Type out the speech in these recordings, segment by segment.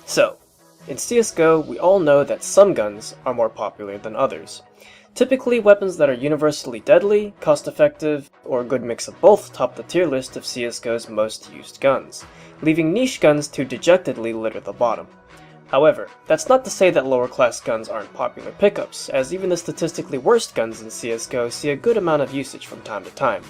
So, in CSGO, we all know that some guns are more popular than others. Typically, weapons that are universally deadly, cost-effective, or a good mix of both top the tier list of CSGO's most used guns, leaving niche guns to dejectedly litter the bottom. However, that's not to say that lower class guns aren't popular pickups, as even the statistically worst guns in CSGO see a good amount of usage from time to time.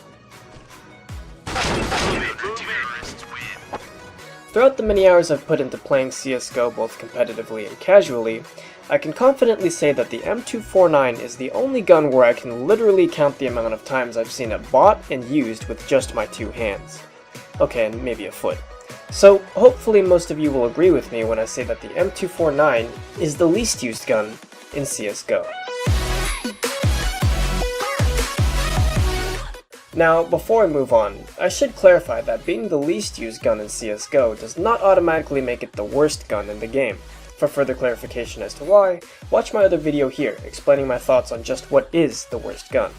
Throughout the many hours I've put into playing CSGO both competitively and casually, I can confidently say that the M249 is the only gun where I can literally count the amount of times I've seen it bought and used with just my two hands. Okay, and maybe a foot. So, hopefully most of you will agree with me when I say that the M249 is the least used gun in CSGO. Now, before I move on, I should clarify that being the least used gun in CSGO does not automatically make it the worst gun in the game. For further clarification as to why, watch my other video here, explaining my thoughts on just what is the worst gun.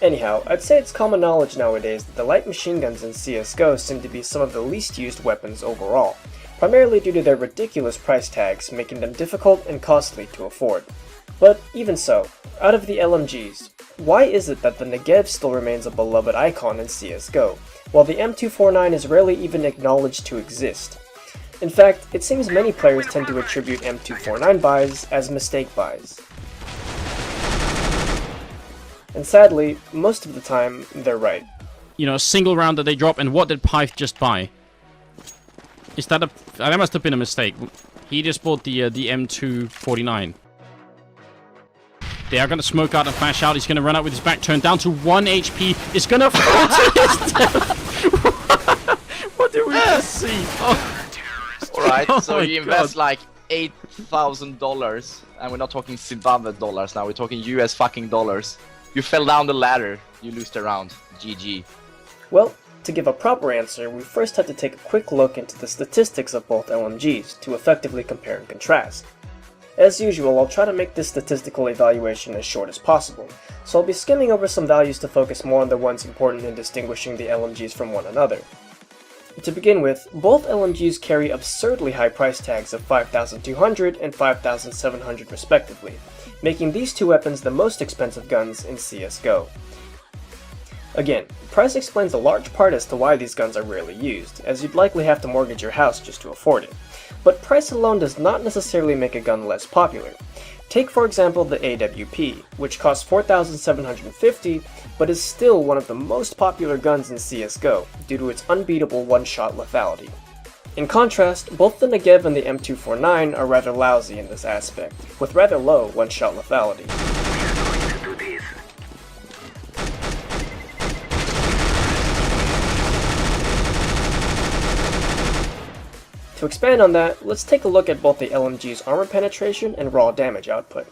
Anyhow, I'd say it's common knowledge nowadays that the light machine guns in CSGO seem to be some of the least used weapons overall, primarily due to their ridiculous price tags, making them difficult and costly to afford. But even so, out of the LMGs, why is it that the Negev still remains a beloved icon in CSGO, while the M249 is rarely even acknowledged to exist? In fact, it seems many players tend to attribute M249 buys as mistake buys. And sadly, most of the time, they're right. You know, a single round that they drop, and what did Pyth just buy? Is that a... that must have been a mistake. He just bought the M249. They are going to smoke out and flash out. He's going to run out with his back turned down to 1 HP. It's going to fall to his death. What did we just see? Oh. Alright, Oh so you my invest God. like $8,000, and we're not talking Zimbabwe dollars now, we're talking US fucking dollars. You fell down the ladder, you lose the round. GG. Well, to give a proper answer, we first have to take a quick look into the statistics of both LMGs to effectively compare and contrast. As usual, I'll try to make this statistical evaluation as short as possible, so I'll be skimming over some values to focus more on the ones important in distinguishing the LMGs from one another. To begin with, both LMGs carry absurdly high price tags of $5,200 and $5,700 respectively, making these two weapons the most expensive guns in CSGO. Again, price explains a large part as to why these guns are rarely used, as you'd likely have to mortgage your house just to afford it. But price alone does not necessarily make a gun less popular. Take for example the AWP, which costs $4,750, but is still one of the most popular guns in CSGO, due to its unbeatable one-shot lethality. In contrast, both the Negev and the M249 are rather lousy in this aspect, with rather low one-shot lethality. To expand on that, let's take a look at both the LMG's armor penetration and raw damage output.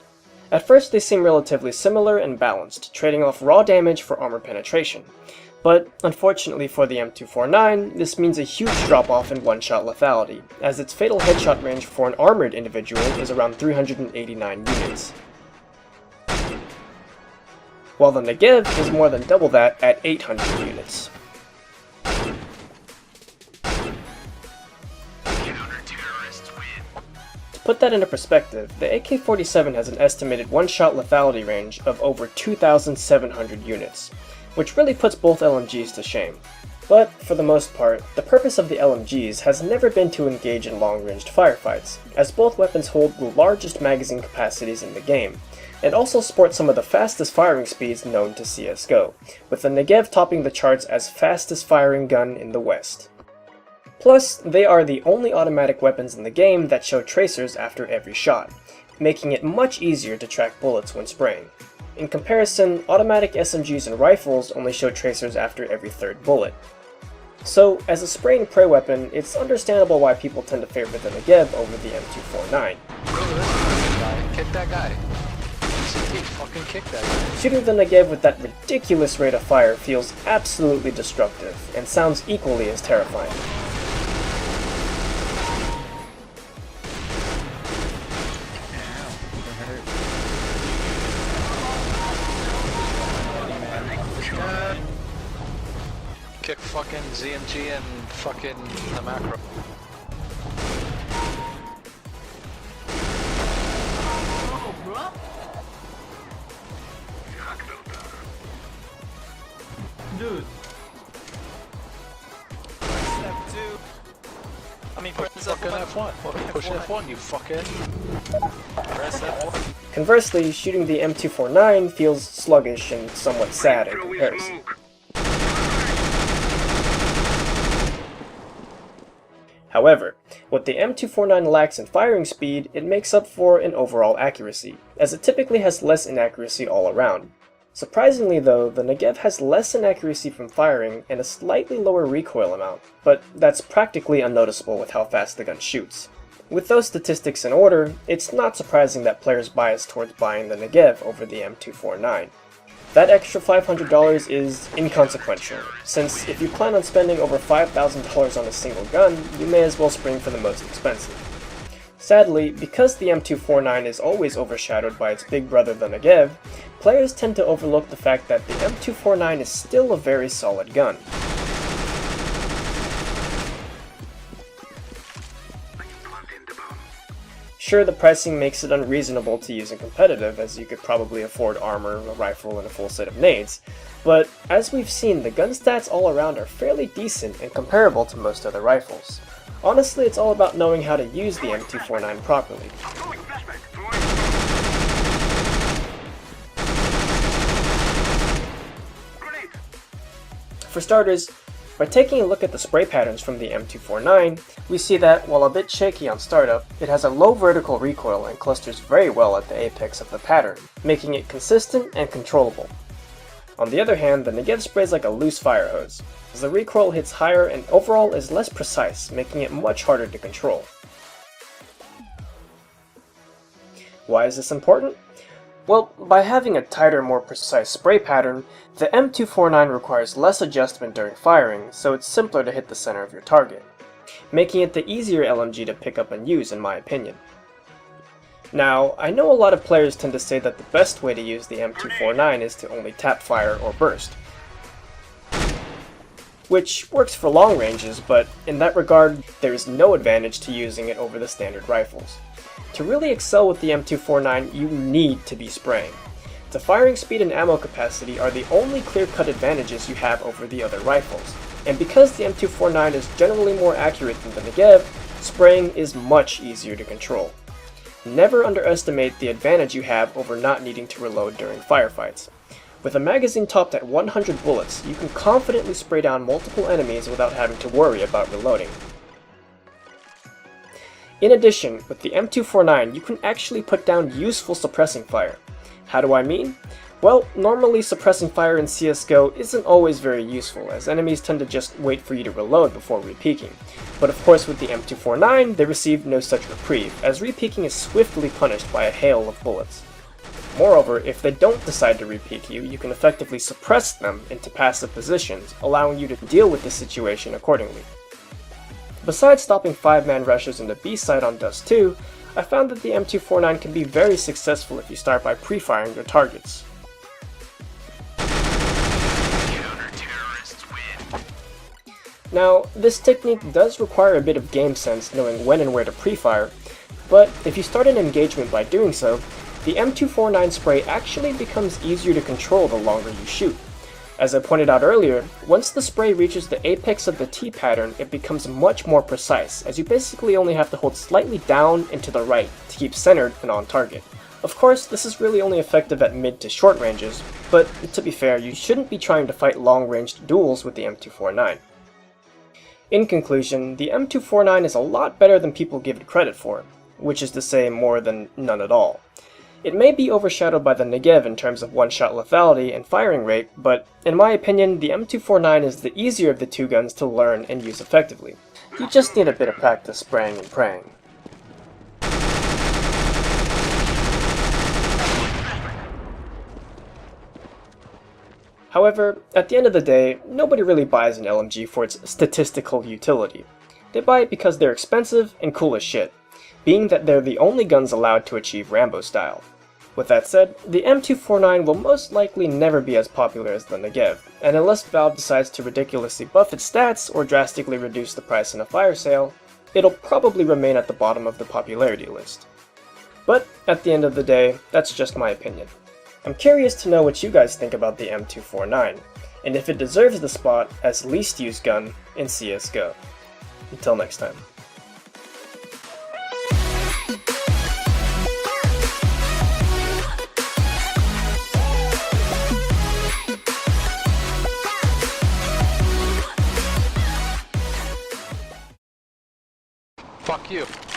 At first they seem relatively similar and balanced, trading off raw damage for armor penetration. But, unfortunately for the M249, this means a huge drop-off in one-shot lethality, as its fatal headshot range for an armored individual is around 389 units. While the Negev is more than double that at 800 units. To put that into perspective, the AK-47 has an estimated one-shot lethality range of over 2,700 units, which really puts both LMGs to shame. But, for the most part, the purpose of the LMGs has never been to engage in long-ranged firefights, as both weapons hold the largest magazine capacities in the game, and also sport some of the fastest firing speeds known to CSGO, with the Negev topping the charts as fastest firing gun in the West. Plus, they are the only automatic weapons in the game that show tracers after every shot, making it much easier to track bullets when spraying. In comparison, automatic SMGs and rifles only show tracers after every third bullet. So, as a spray and pray weapon, it's understandable why people tend to favor the Negev over the M249. Kick that guy. Fucking kick that guy. Shooting the Negev with that ridiculous rate of fire feels absolutely destructive, and sounds equally as terrifying. Kick fucking ZMG and fucking the macro. fucking F1. Push F1, you fuckhead. Press F1. Conversely, shooting the M249 feels sluggish and somewhat sad in comparison. However, what the M249 lacks in firing speed, it makes up for in overall accuracy, as it typically has less inaccuracy all around. Surprisingly though, the Negev has less inaccuracy from firing and a slightly lower recoil amount, but that's practically unnoticeable with how fast the gun shoots. With those statistics in order, it's not surprising that players bias towards buying the Negev over the M249. That extra $500 is inconsequential, since if you plan on spending over $5,000 on a single gun, you may as well spring for the most expensive. Sadly, because the M249 is always overshadowed by its big brother the Negev, players tend to overlook the fact that the M249 is still a very solid gun. Sure, the pricing makes it unreasonable to use in competitive, as you could probably afford armor, a rifle, and a full set of nades, but as we've seen, the gun stats all around are fairly decent and comparable to most other rifles. Honestly, it's all about knowing how to use the M249 properly. For starters, by taking a look at the spray patterns from the M249, we see that, while a bit shaky on startup, it has a low vertical recoil and clusters very well at the apex of the pattern, making it consistent and controllable. On the other hand, the Negev sprays like a loose fire hose, as the recoil hits higher and overall is less precise, making it much harder to control. Why is this important? Well, by having a tighter, more precise spray pattern, the M249 requires less adjustment during firing, so it's simpler to hit the center of your target, making it the easier LMG to pick up and use in my opinion. Now, I know a lot of players tend to say that the best way to use the M249 is to only tap fire or burst, which works for long ranges, but in that regard, there is no advantage to using it over the standard rifles. To really excel with the M249, you need to be spraying. The firing speed and ammo capacity are the only clear-cut advantages you have over the other rifles, and because the M249 is generally more accurate than the Negev, spraying is much easier to control. Never underestimate the advantage you have over not needing to reload during firefights. With a magazine topped at 100 bullets, you can confidently spray down multiple enemies without having to worry about reloading. In addition, with the M249, you can actually put down useful suppressing fire. How do I mean? Well, normally suppressing fire in CSGO isn't always very useful, as enemies tend to just wait for you to reload before repeaking. But of course with the M249, they receive no such reprieve, as repeaking is swiftly punished by a hail of bullets. Moreover, if they don't decide to repeat you, you can effectively suppress them into passive positions, allowing you to deal with the situation accordingly. Besides stopping 5-man rushes in the B site on Dust 2, I found that the M249 can be very successful if you start by pre-firing your targets. Now, this technique does require a bit of game sense knowing when and where to pre-fire, but if you start an engagement by doing so, the M249 spray actually becomes easier to control the longer you shoot. As I pointed out earlier, once the spray reaches the apex of the T pattern, it becomes much more precise, as you basically only have to hold slightly down and to the right to keep centered and on target. Of course, this is really only effective at mid to short ranges, but to be fair, you shouldn't be trying to fight long-ranged duels with the M249. In conclusion, the M249 is a lot better than people give it credit for, which is to say more than none at all. It may be overshadowed by the Negev in terms of one-shot lethality and firing rate, but in my opinion, the M249 is the easier of the two guns to learn and use effectively. You just need a bit of practice spraying and praying. However, at the end of the day, nobody really buys an LMG for its statistical utility. They buy it because they're expensive and cool as shit, being that they're the only guns allowed to achieve Rambo style. With that said, the M249 will most likely never be as popular as the Negev, and unless Valve decides to ridiculously buff its stats or drastically reduce the price in a fire sale, it'll probably remain at the bottom of the popularity list. But at the end of the day, that's just my opinion. I'm curious to know what you guys think about the M249, and if it deserves the spot as least used gun in CSGO. Until next time. Fuck you.